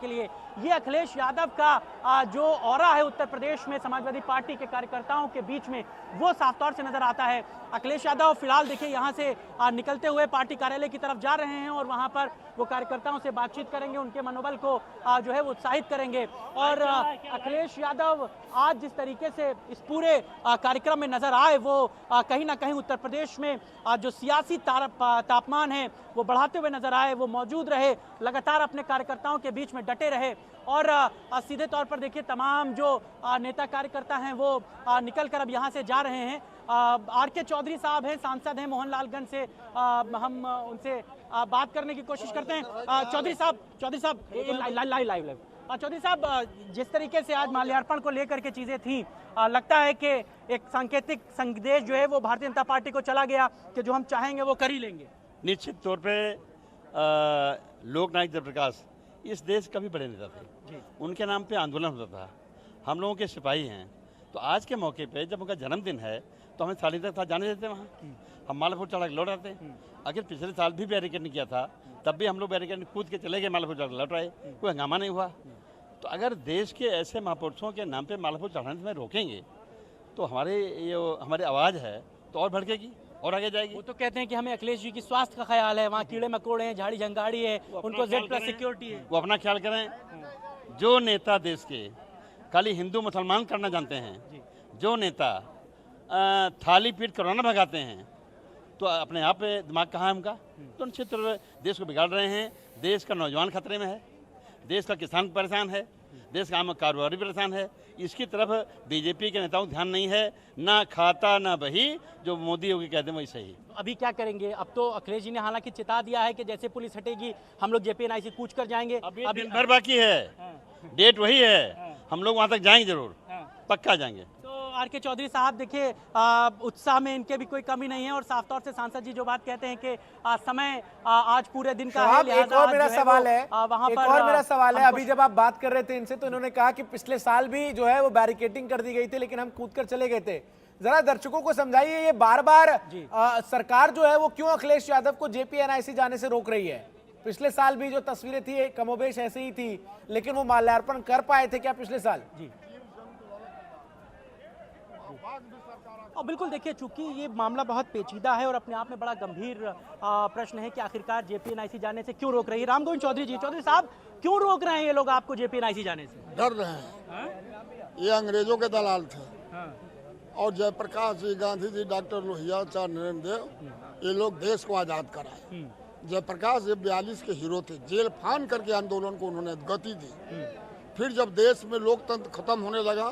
के लिए ये अखिलेश यादव का जो ऑरा है उत्तर प्रदेश में समाजवादी पार्टी के कार्यकर्ताओं के बीच में वो साफ तौर से नजर आता है। अखिलेश यादव फिलहाल देखिए यहाँ से निकलते हुए पार्टी कार्यालय की तरफ जा रहे हैं और वहाँ पर वो कार्यकर्ताओं से बातचीत करेंगे, उनके मनोबल को जो है वो उत्साहित करेंगे। और अखिलेश यादव आज जिस तरीके से इस पूरे कार्यक्रम में नजर आए वो कहीं ना कहीं उत्तर प्रदेश में जो सियासी तापमान है वो बढ़ाते हुए नजर आए, वो मौजूद रहे, लगातार अपने कार्यकर्ताओं के बीच में डटे रहे। और सीधे तौर पर देखिए तमाम जो नेता कार्यकर्ता हैं वो निकल कर अब यहाँ से जा रहे हैं। आर.के. चौधरी साहब हैं, सांसद हैं मोहनलालगंज से, हम उनसे बात करने की कोशिश करते हैं। चौधरी साहब लाइव चौधरी साहब, जिस तरीके से आज माल्यार्पण को लेकर के चीजें थी, लगता है कि एक सांकेतिक संदेश जो है वो भारतीय जनता पार्टी को चला गया कि जो हम चाहेंगे वो कर ही लेंगे। निश्चित तौर पे लोकनायक जयप्रकाश इस देश का भी बड़े नेता थे, उनके नाम पे आंदोलन होता था, हम लोगों के सिपाही हैं। तो आज के मौके पे जब उनका जन्मदिन है तो हमें साली तक जाने देते वहाँ, हम मालापुर चढ़ा के लौट आते। अगर पिछले साल भी बैरिकेड नहीं किया था तब भी हम लोग बैरिकेड कूद के चले गए, मालापुर चढ़ा के लौट आए, कोई हंगामा नहीं हुआ। तो अगर देश के ऐसे महापुरुषों के नाम पे मालापुर चढ़ाने में रोकेंगे तो हमारी आवाज़ है तो और भड़केगी और आगे जाएगी। वो तो कहते हैं कि हमें अखिलेश जी की स्वास्थ्य का ख्याल है, वहाँ कीड़े मकोड़े हैं, झाड़ी झंगाड़ी है, उनको Z+ सिक्योरिटी है, वो अपना ख्याल करें। जो नेता देश के खाली हिंदू मुसलमान करना जानते हैं, जो नेता थाली पीट कोरोना भगाते हैं, तो अपने आप पे दिमाग कहाँ है उनका? तो निश्चित तौर पर देश को बिगाड़ रहे हैं। देश का नौजवान खतरे में है, देश का किसान परेशान है, देश का आम कारोबारी परेशान है। इसकी तरफ बीजेपी के नेताओं को ध्यान नहीं है, ना खाता ना बही, जो मोदी योगी कहते हैं वही सही। अभी क्या करेंगे? अब तो अखिलेश जी ने हालांकि चेता दिया है कि जैसे पुलिस हटेगी हम लोग JPNIC कूच कर जाएंगे। अभी दिन भर बाकी है, डेट वही है, हम लोग वहाँ तक जाएंगे जरूर, पक्का जाएंगे। आर.के. चौधरी साहब देखिए उत्साह में इनके भी कोई कमी नहीं है और साफ तौर से सांसद जी जो बात कहते हैं कि समय आज पूरे दिन का है। एक और मेरा सवाल है, मेरा सवाल है, अभी जब आप बात कर रहे थे इनसे तो इन्होंने कहा कि पिछले साल भी जो है वो बैरिकेडिंग कर दी गई थी लेकिन हम कूद कर चले गए थे। जरा दर्शकों को समझाइए ये बार बार सरकार जो है वो क्यों अखिलेश यादव को JPNIC जाने से रोक रही है? पिछले साल भी जो तस्वीरें थी कमोबेश ऐसे ही थी, लेकिन वो माल्यार्पण कर पाए थे क्या पिछले साल? जी और बिल्कुल देखिए, चूंकि ये मामला बहुत पेचीदा है और अपने आप में बड़ा गंभीर प्रश्न है कि आखिरकार JPNIC जाने से क्यों रोक रही है। रामगोविंद चौधरी जी, चौधरी साहब क्यों रोक रहे हैं ये लोग आपको JPNIC जाने से? डर रहे हैं, ये अंग्रेजों के दलाल थे और जयप्रकाश जी, गांधी जी, डॉक्टर लोहिया, आचार्य नरेंद्र देव, ये लोग देश को आजाद कराए। जयप्रकाश ये 42 के हीरो थे, जेल फान करके आंदोलन को उन्होंने गति दी। फिर जब देश में लोकतंत्र खत्म होने लगा,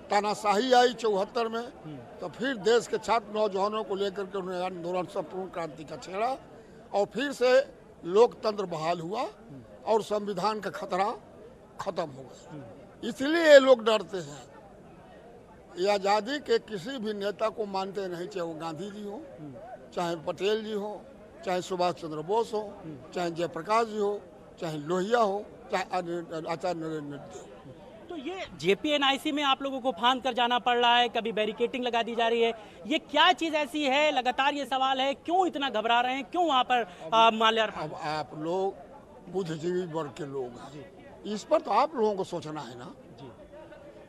तानाशाही आई 74 में, तो फिर देश के छात्र नौजवानों को लेकर के उन्होंने आंदोलन संपूर्ण क्रांति का छेड़ा और फिर से लोकतंत्र बहाल हुआ और संविधान का खतरा खत्म हो गया। इसलिए ये लोग डरते हैं। ये आज़ादी के किसी भी नेता को मानते नहीं, चाहे वो गांधी जी हो, चाहे पटेल जी हो, चाहे सुभाष चंद्र बोस हो, चाहे जयप्रकाश जी हो, चाहे लोहिया हो, चाहे आचार्य नरेंद्र देव। तो ये JPNIC में आप लोगों को फांद कर जाना पड़ रहा है, कभी बैरिकेटिंग लगा दी जा रही है, ये क्या चीज ऐसी है? लगातार ये सवाल है, क्यों इतना घबरा रहे हैं, क्यों वहाँ पर माल्यार्पण? अब आप लोग बुद्धिजीवी वर्ग के लोग हैं, इस पर तो आप लोगों को सोचना है ना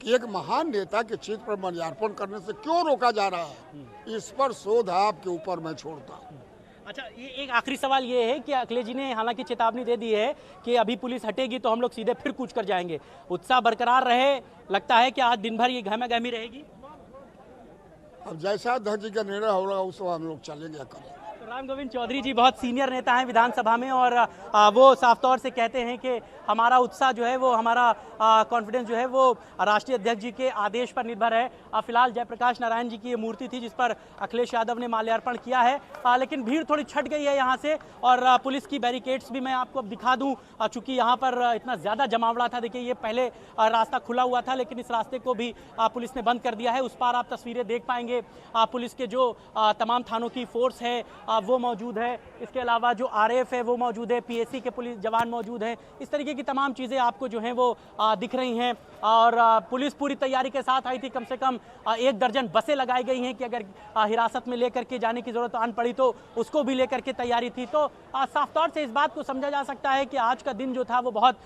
कि एक महान नेता के चित्र पर माल्यार्पण करने से क्यों रोका जा रहा है। इस पर शोध आपके ऊपर मैं छोड़ता हूँ। अच्छा, ये एक आखिरी सवाल ये है कि अखिलेश जी ने हालांकि चेतावनी दे दी है कि अभी पुलिस हटेगी तो हम लोग सीधे फिर कूच कर जाएंगे। उत्साह बरकरार रहे, लगता है कि आज दिन भर ये गहमा-गहमी रहेगी? अब जैसा अध्यक्ष जी का निर्णय होगा उस हम लोग चलेंगे करें। रामगोविंद चौधरी जी बहुत सीनियर नेता हैं विधानसभा में और वो साफ तौर से कहते हैं कि हमारा उत्साह जो है वो, हमारा कॉन्फिडेंस जो है वो राष्ट्रीय अध्यक्ष जी के आदेश पर निर्भर है। फिलहाल जयप्रकाश नारायण जी की ये मूर्ति थी जिस पर अखिलेश यादव ने माल्यार्पण किया है, लेकिन भीड़ थोड़ी छट गई है यहाँ से और पुलिस की बैरिकेड्स भी मैं आपको अब दिखा दूँ, चूँकि यहाँ पर इतना ज़्यादा जमावड़ा था। देखिए ये पहले रास्ता खुला हुआ था लेकिन इस रास्ते को भी पुलिस ने बंद कर दिया है। उस पार आप तस्वीरें देख पाएंगे, पुलिस के जो तमाम थानों की फोर्स है वो मौजूद है, इसके अलावा जो RAF है वो मौजूद है, PSC के पुलिस जवान मौजूद हैं। इस तरीके की तमाम चीज़ें आपको जो हैं वो दिख रही हैं। और पुलिस पूरी तैयारी के साथ आई थी। कम से कम 1 दर्जन बसें लगाई गई हैं कि अगर हिरासत में लेकर के जाने की ज़रूरत आन पड़ी तो उसको भी लेकर के तैयारी थी। तो साफ तौर से इस बात को समझा जा सकता है कि आज का दिन जो था वो बहुत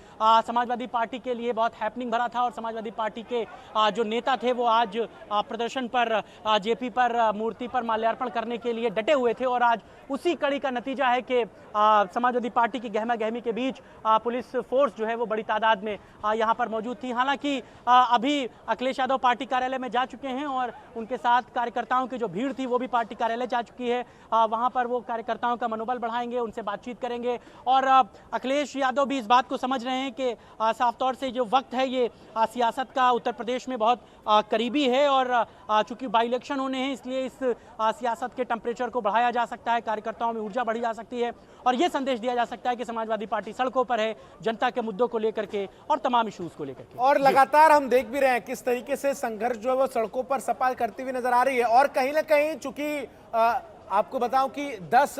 समाजवादी पार्टी के लिए बहुत हैपनिंग भरा था। और समाजवादी पार्टी के जो नेता थे वो आज प्रदर्शन पर JP पर मूर्ति पर माल्यार्पण करने के लिए डटे हुए थे। और आज उसी कड़ी का नतीजा है कि समाजवादी पार्टी की गहमा गहमी के बीच पुलिस फोर्स जो है वो बड़ी तादाद में यहाँ पर मौजूद थी। हालांकि अभी अखिलेश यादव पार्टी कार्यालय में जा चुके हैं और उनके साथ कार्यकर्ताओं की जो भीड़ थी वो भी पार्टी कार्यालय जा चुकी है। वहाँ पर वो कार्यकर्ताओं का मनोबल बढ़ाएंगे, उनसे बातचीत करेंगे। और अखिलेश यादव भी इस बात को समझ रहे हैं कि साफ तौर से जो वक्त है ये सियासत का उत्तर प्रदेश में बहुत करीबी है। और चूंकि बाई इलेक्शन होने हैं इसलिए इस सियासत के टेम्परेचर को बढ़ाया जा सकता है, कार्यकर्ताओं में ऊर्जा बढ़ी जा सकती है और ये संदेश दिया जा सकता है कि समाजवादी पार्टी सड़कों पर है जनता के मुद्दों को लेकर के और तमाम इश्यूज को लेकर के। और लगातार हम देख भी रहे हैं किस तरीके से संघर्ष जो है वो सड़कों पर सपा करती हुई नजर आ रही है। और कहीं ना कहीं चूंकि आपको बताऊं कि 10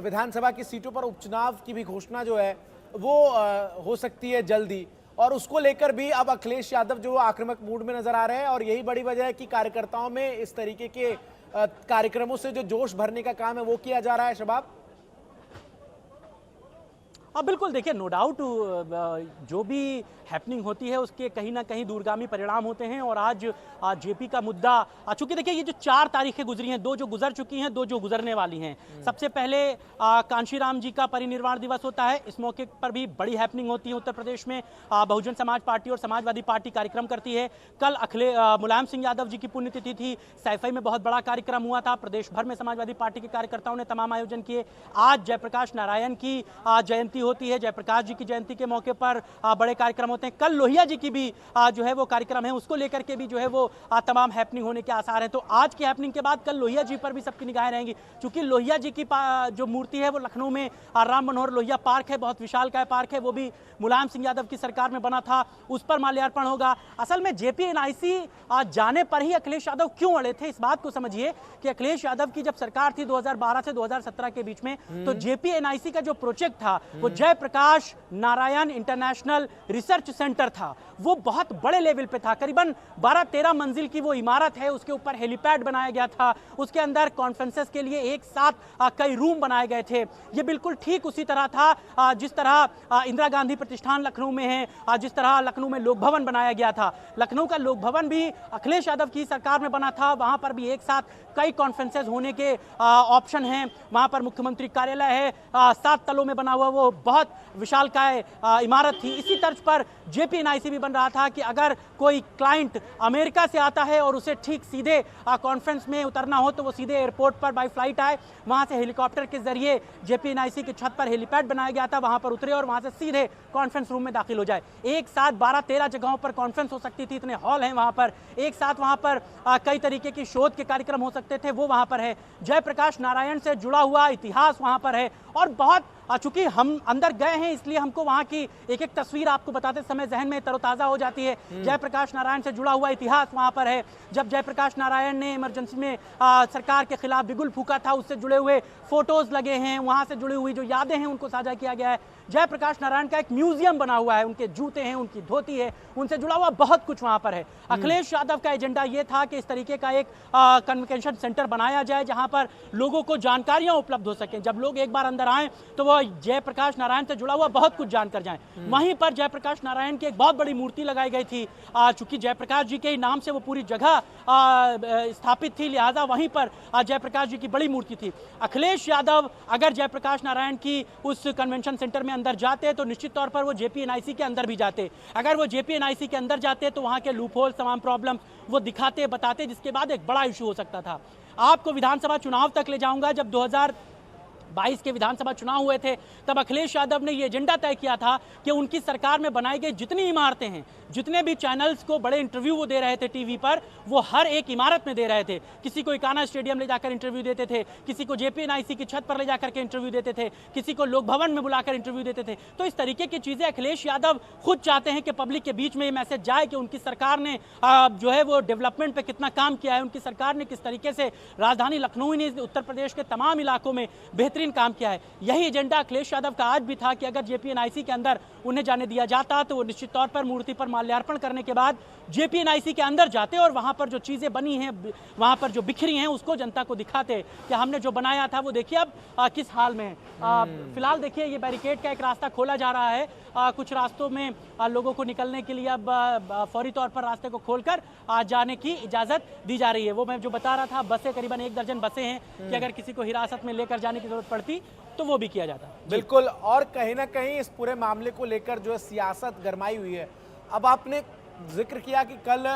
विधानसभा की सीटों पर उपचुनाव की भी घोषणा जो है वो हो सकती है जल्दी, और उसको लेकर भी अब अखिलेश यादव जो आक्रामक मूड में नजर आ रहे हैं। और यही बड़ी वजह है कि कार्यकर्ताओं में इस तरीके के कार्यक्रमों से जो जोश भरने का काम है वो किया जा रहा है। शबाब, बिल्कुल, देखिए नो डाउट जो भी हैपनिंग होती है उसके कहीं ना कहीं दूरगामी परिणाम होते हैं। और आज JP का मुद्दा, चूंकि देखिए ये जो 4 तारीखें गुजरी हैं, 2 जो गुजर चुकी हैं, 2 जो गुजरने वाली हैं। सबसे पहले कांशीराम जी का परिनिर्वाण दिवस होता है। इस मौके पर भी बड़ी हैपनिंग होती है उत्तर प्रदेश में। बहुजन समाज पार्टी और समाजवादी पार्टी कार्यक्रम करती है। कल मुलायम सिंह यादव जी की पुण्यतिथि थी, सैफई में बहुत बड़ा कार्यक्रम हुआ था। प्रदेश भर में समाजवादी पार्टी के कार्यकर्ताओं ने तमाम आयोजन किए। आज जयप्रकाश नारायण की जयंती होती है, जयप्रकाश जी की जयंती के मौके पर बड़े कार्यक्रम होते हैं। कल लोहिया जी की भी जो है वो कार्यक्रम है, उसको लेकर के भी जो है वो तमाम हैपनिंग होने के आसार हैं। तो आज की हैपनिंग के बाद कल लोहिया जी पर भी सबकी निगाहें रहेंगी, क्योंकि लोहिया जी की जो मूर्ति है वो लखनऊ में राम मनोहर लोहिया पार्क है, बहुत विशालकाय पार्क है, वो भी मुलायम सिंह यादव की सरकार में बना था, उस पर माल्यार्पण होगा। असल में JPNIC जाने पर ही अखिलेश यादव क्यों अड़े थे, इस बात को समझिए कि अखिलेश यादव की जब सरकार थी 2012 से 2017 के बीच में, तो JPNIC का जो प्रोजेक्ट था वो Jayaprakash Narayan international research centre था। वो बहुत बड़े लेवल पे था, करीबन 12-13 मंजिल की वो इमारत है। उसके ऊपर हेलीपैड बनाया गया था, उसके अंदर कॉन्फ्रेंसेस के लिए एक साथ कई रूम बनाए गए थे। ये बिल्कुल ठीक उसी तरह था जिस तरह इंदिरा गांधी प्रतिष्ठान लखनऊ में है, जिस तरह लखनऊ में लोक भवन बनाया गया था। लखनऊ का लोक भवन भी अखिलेश यादव की सरकार में बना था। वहां पर भी एक साथ कई कॉन्फ्रेंसेस होने के ऑप्शन हैं। वहां पर मुख्यमंत्री कार्यालय है, 7 तलों में बना हुआ, वो बहुत विशालकाय इमारत थी। इसी तर्ज पर JPNIC भी बन रहा था कि अगर कोई क्लाइंट अमेरिका से आता है और उसे ठीक सीधे कॉन्फ्रेंस में उतरना हो तो वो सीधे एयरपोर्ट पर बाय फ्लाइट आए, वहां से हेलीकॉप्टर के जरिए JPNIC की छत पर हेलीपैड बनाया गया था, वहां पर उतरे और वहां से सीधे कॉन्फ्रेंस रूम में दाखिल हो जाए। एक साथ 12-13 जगहों पर कॉन्फ्रेंस हो सकती थी, इतने हॉल हैं वहां पर। एक साथ वहां पर कई तरीके की शोध के कार्यक्रम हो सकते थे, वो वहां पर है। जयप्रकाश नारायण से जुड़ा हुआ इतिहास वहां पर है। और बहुत चूंकि हम अंदर गए हैं इसलिए हमको वहां की एक एक तस्वीर आपको बताते समय जहन में तरोताजा हो जाती है। जयप्रकाश नारायण से जुड़ा हुआ इतिहास वहां पर है। जब जयप्रकाश नारायण ने इमरजेंसी में सरकार के खिलाफ बिगुल फूका था, उससे जुड़े हुए फोटोज लगे हैं, वहां से जुड़ी हुई जो यादें हैं उनको साझा किया गया है। जयप्रकाश नारायण का एक म्यूजियम बना हुआ है, उनके जूते हैं, उनकी धोती है, उनसे जुड़ा हुआ बहुत कुछ वहां पर है। अखिलेश यादव का एजेंडा यह था कि इस तरीके का एक कन्वेंशन सेंटर बनाया जाए जहां पर लोगों को जानकारियां उपलब्ध हो सकें। जब लोग एक बार अंदर आए तो वो जयप्रकाश नारायण से जुड़ा हुआ बहुत कुछ जानकर जाएं। वहीं पर जयप्रकाश नारायण की एक बहुत बड़ी मूर्ति लगाई गई थी, चूंकि जयप्रकाश जी के नाम से वो पूरी जगह स्थापित थी, लिहाजा वहीं पर जयप्रकाश जी की बड़ी मूर्ति थी। अखिलेश यादव अगर जयप्रकाश नारायण की उस कन्वेंशन सेंटर में अंदर जाते तो निश्चित तौर पर वो JPNIC के अंदर भी जाते। अगर वो JPNIC के अंदर जाते तो वहां के लूपहोल, तमाम प्रॉब्लम वो दिखाते, बताते, जिसके बाद एक बड़ा इशू हो सकता था। आपको विधानसभा चुनाव तक ले जाऊंगा। जब 22 के विधानसभा चुनाव हुए थे, तब अखिलेश यादव ने ये एजेंडा तय किया था कि उनकी सरकार में बनाई गई जितनी इमारतें हैं, जितने भी चैनल्स को बड़े इंटरव्यू वो दे रहे थे टीवी पर, वो हर एक इमारत में दे रहे थे। किसी को इकाना स्टेडियम ले जाकर इंटरव्यू देते थे, किसी को जेपीएनआईसी की छत पर ले जाकर के इंटरव्यू देते थे, किसी को लोक भवन में बुलाकर इंटरव्यू देते थे। तो इस तरीके की चीजें अखिलेश यादव खुद चाहते हैं कि पब्लिक के बीच में ये मैसेज जाए कि उनकी सरकार ने जो है वो डेवलपमेंट पे कितना काम किया है, उनकी सरकार ने किस तरीके से राजधानी लखनऊ ने उत्तर प्रदेश के तमाम इलाकों में बेहतरीन काम किया है। यही एजेंडा अखिलेश यादव का आज भी था कि अगर जेपीएनआईसी के अंदर उन्हें जाने दिया जाता तो वो निश्चित तौर पर मूर्ति पर माल्यार्पण करने के बाद जेपीएनआईसी के अंदर जाते और वहां पर जो चीजें बनी हैं, वहां पर जो बिखरी हैं, उसको जनता को दिखाते कि हमने जो बनाया था वो देखिए अब किस हाल में है। फिलहाल देखिए ये बैरिकेड का एक रास्ता खोला जा रहा है। कुछ रास्तों में लोगों को निकलने के लिए अब फौरी तौर पर रास्ते को खोलकर जाने की इजाजत दी जा रही है। वो मैं जो बता रहा था, बसें करीबन 1 दर्जन बसें हैं कि अगर किसी को हिरासत में लेकर जाने की जरूरत पड़ती तो वो भी किया जाता। बिल्कुल, और कहीं ना कहीं इस पूरे मामले को लेकर जो है सियासत गरमाई हुई है। अब आपने जिक्र किया कि कल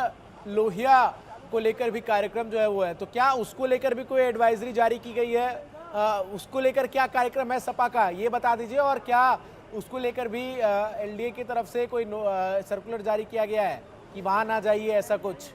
लोहिया को लेकर भी कार्यक्रम जो है वो है, तो क्या उसको लेकर भी कोई एडवाइजरी जारी की गई है? उसको लेकर क्या कार्यक्रम है सपा का, ये बता दीजिए। और क्या उसको लेकर भी एलडीए की तरफ से कोई सर्कुलर जारी किया गया है कि वहां ना जाइए, ऐसा कुछ?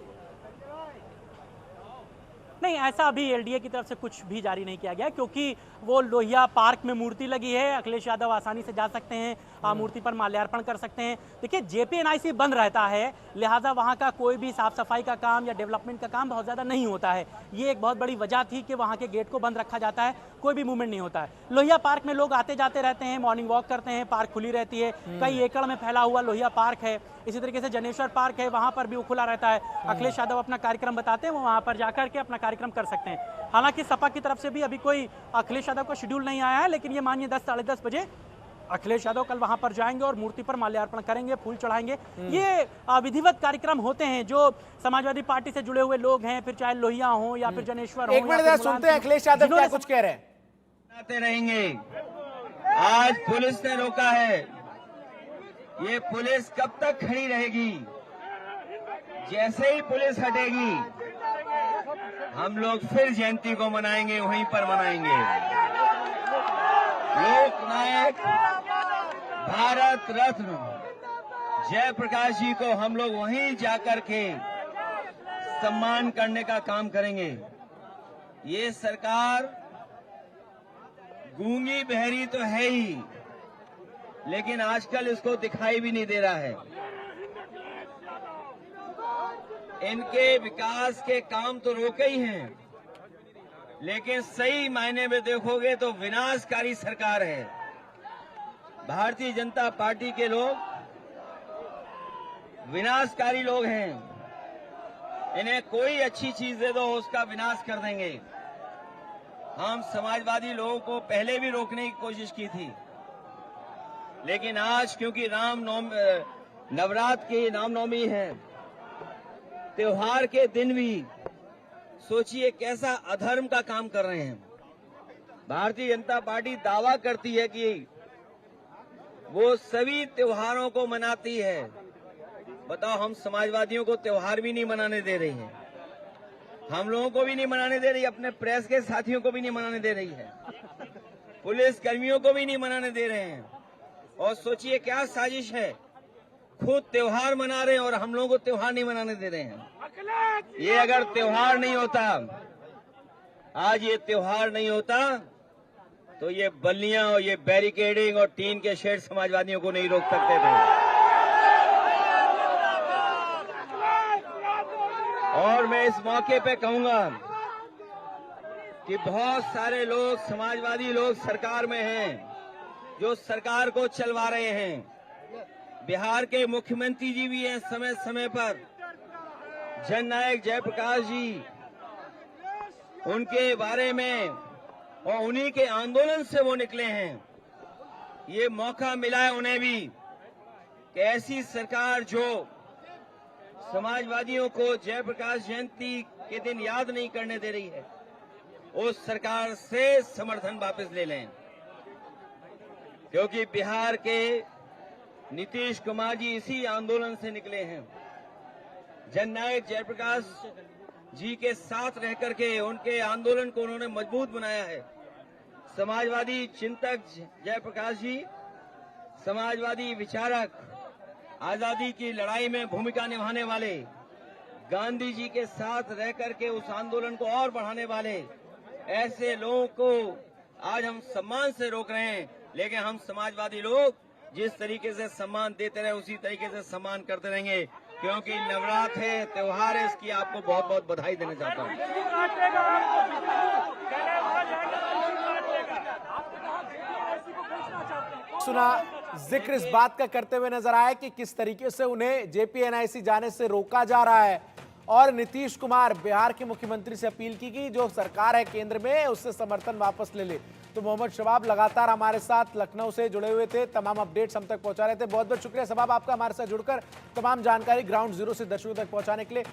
नहीं, ऐसा अभी एलडीए की तरफ से कुछ भी जारी नहीं किया गया, क्योंकि वो लोहिया पार्क में मूर्ति लगी है। अखिलेश यादव आसानी से जा सकते हैं, मूर्ति पर माल्यार्पण कर सकते हैं। देखिए जेपीएनआईसी बंद रहता है, लिहाजा वहाँ का कोई भी साफ सफाई का काम या डेवलपमेंट का काम बहुत ज़्यादा नहीं होता है। ये एक बहुत बड़ी वजह थी कि वहाँ के गेट को बंद रखा जाता है, कोई भी मूवमेंट नहीं होता है। लोहिया पार्क में लोग आते जाते रहते हैं, मॉर्निंग वॉक करते हैं, पार्क खुली रहती है। कई एकड़ में फैला हुआ लोहिया पार्क है। इसी तरीके से जनेश्वर पार्क है, वहाँ पर भी वो खुला रहता है। अखिलेश यादव अपना कार्यक्रम बताते हैं, वो वहाँ पर जाकर के अपना कार्यक्रम कर सकते हैं। हालांकि सपा की तरफ से भी अभी कोई अखिलेश यादव का शेड्यूल नहीं आया है, लेकिन ये मानिए 10 साढ़े 10 बजे अखिलेश यादव कल वहां पर जाएंगे और मूर्ति पर माल्यार्पण करेंगे, फूल चढ़ाएंगे। ये विधिवत कार्यक्रम होते हैं जो समाजवादी पार्टी से जुड़े हुए लोग हैं, फिर चाहे लोहिया हो या फिर जनेश्वर हो। एक मिनट सुनते हैं अखिलेश यादव क्या कुछ कह रहे हैं। आते रहेंगे। आज पुलिस ने रोका है, ये पुलिस कब तक खड़ी रहेगी? जैसे ही पुलिस हटेगी हम लोग फिर जयंती को मनाएंगे, वहीं पर मनाएंगे। लोकनायक भारत रत्न जयप्रकाश जी को हम लोग वहीं जाकर के सम्मान करने का काम करेंगे। ये सरकार गूंगी बहरी तो है ही, लेकिन आजकल इसको दिखाई भी नहीं दे रहा है। इनके विकास के काम तो रोके ही हैं, लेकिन सही मायने में देखोगे तो विनाशकारी सरकार है। भारतीय जनता पार्टी के लोग विनाशकारी लोग हैं। इन्हें कोई अच्छी चीज दे दो, उसका विनाश कर देंगे। हम समाजवादी लोगों को पहले भी रोकने की कोशिश की थी, लेकिन आज क्योंकि नवरात्र की रामनवमी है, त्योहार के दिन भी सोचिए कैसा अधर्म का काम कर रहे हैं। भारतीय जनता पार्टी दावा करती है कि वो सभी त्योहारों को मनाती है। बताओ, हम समाजवादियों को त्योहार भी नहीं मनाने दे रही है, हम लोगों को भी नहीं मनाने दे रही, अपने प्रेस के साथियों को भी नहीं मनाने दे रही है, पुलिस कर्मियों को भी नहीं मनाने दे रहे हैं। और सोचिए क्या साजिश है, खुद त्योहार मना रहे हैं और हम लोगों को त्योहार नहीं मनाने दे रहे हैं। ये अगर त्योहार नहीं होता, आज ये त्योहार नहीं होता, तो ये बल्लियां और ये बैरिकेडिंग और टीन के शेड समाजवादियों को नहीं रोक सकते थे। और मैं इस मौके पे कहूंगा कि बहुत सारे लोग, समाजवादी लोग सरकार में हैं, जो सरकार को चलवा रहे हैं। बिहार के मुख्यमंत्री जी भी हैं समय समय पर, जननायक जयप्रकाश जी, उनके बारे में और उन्हीं के आंदोलन से वो निकले हैं। ये मौका मिला है उन्हें भी कि ऐसी सरकार जो समाजवादियों को जयप्रकाश जयंती के दिन याद नहीं करने दे रही है, उस सरकार से समर्थन वापस ले लें। क्योंकि बिहार के नीतीश कुमार जी इसी आंदोलन से निकले हैं। जननायक जयप्रकाश जी के साथ रह करके उनके आंदोलन को उन्होंने मजबूत बनाया है। समाजवादी चिंतक जयप्रकाश जी, समाजवादी विचारक, आजादी की लड़ाई में भूमिका निभाने वाले, गांधी जी के साथ रह करके उस आंदोलन को और बढ़ाने वाले ऐसे लोगों को आज हम सम्मान से रोक रहे हैं। लेकिन हम समाजवादी लोग जिस तरीके से सम्मान देते रहे उसी तरीके से सम्मान करते रहेंगे, क्योंकि नवरात्र है, त्योहार है, इसकी आपको बहुत बहुत बधाई देना चाहता हूँ। सुना जिक्र इस बात का करते हुए नजर आया कि किस तरीके से उन्हें जेपीएनआईसी जाने से रोका जा रहा है, और नीतीश कुमार बिहार के मुख्यमंत्री से अपील की कि जो सरकार है केंद्र में उससे समर्थन वापस ले ले। तो मोहम्मद शबाब लगातार हमारे साथ लखनऊ से जुड़े हुए थे, तमाम अपडेट्स हम तक पहुंचा रहे थे। बहुत बहुत शुक्रिया शबाब आपका हमारे साथ जुड़कर तमाम जानकारी ग्राउंड जीरो से दर्शकों तक पहुंचाने के लिए।